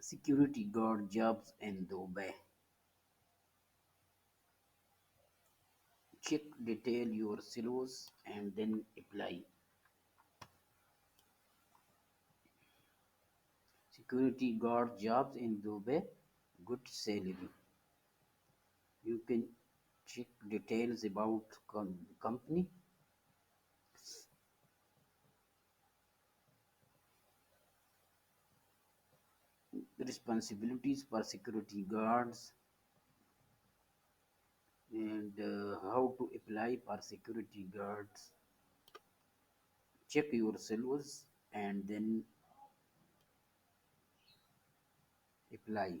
Security guard jobs in Dubai. Check detail your syllabus and then apply. Security guard jobs in Dubai, good salary. You can check details about company. Responsibilities for security guards and how to apply for security guards. Check your syllabus and then apply.